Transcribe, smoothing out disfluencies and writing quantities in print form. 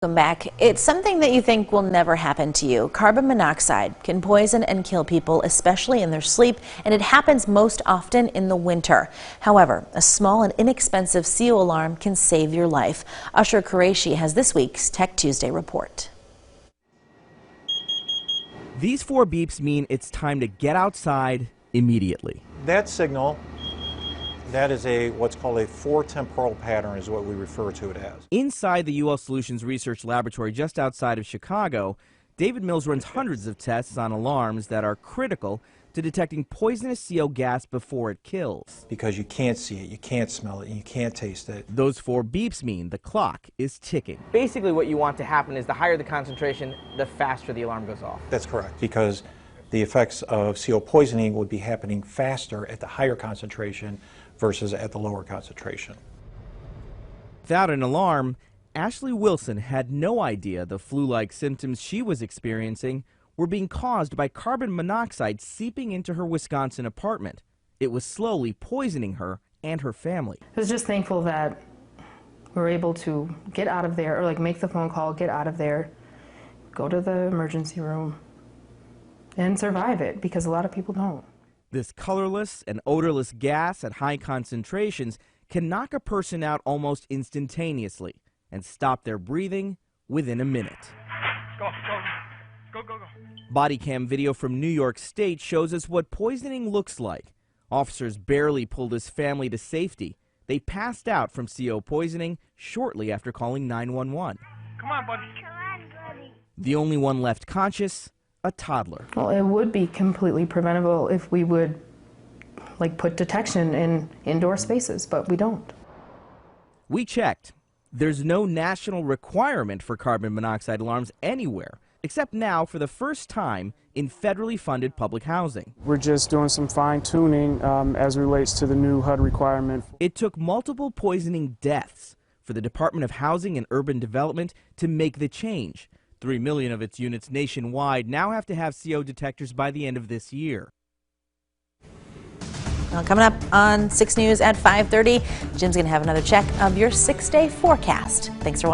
Welcome back. It's something that you think will never happen to you. Carbon monoxide can poison and kill people, especially in their sleep, and it happens most often in the winter. However, a small and inexpensive CO alarm can save your life. Usher Qureshi has this week's Tech Tuesday report. These 4 beeps mean it's time to get outside immediately. That signal, that is what's called a 4-temporal pattern is what we refer to it as. Inside the UL Solutions Research Laboratory just outside of Chicago, David Mills runs hundreds of tests on alarms that are critical to detecting poisonous CO gas before it kills. Because you can't see it, you can't smell it, and you can't taste it. Those 4 beeps mean the clock is ticking. Basically what you want to happen is the higher the concentration, the faster the alarm goes off. That's correct, because the effects of CO poisoning would be happening faster at the higher concentration versus at the lower concentration. Without an alarm, Ashley Wilson had no idea the flu-like symptoms she was experiencing were being caused by carbon monoxide seeping into her Wisconsin apartment. It was slowly poisoning her and her family. I was just thankful that we were able to get out of there, or make the phone call, get out of there, go to the emergency room, and survive it, because a lot of people don't. This colorless and odorless gas at high concentrations can knock a person out almost instantaneously and stop their breathing within a minute. Go. Body cam video from New York State shows us what poisoning looks like. Officers barely pulled his family to safety. They passed out from CO poisoning shortly after calling 911. Come on, buddy. The only one left conscious, a toddler. Well, it would be completely preventable if we would put detection in indoor spaces, but we don't. We checked. There's no national requirement for carbon monoxide alarms anywhere, except now for the first time in federally funded public housing. We're just doing some fine-tuning as it relates to the new HUD requirement. It took multiple poisoning deaths for the Department of Housing and Urban Development to make the change. 3 million of its units nationwide now have to have CO detectors by the end of this year. Well, coming up on 6 News at 5:30, Jim's going to have another check of your 6-day forecast. Thanks for watching.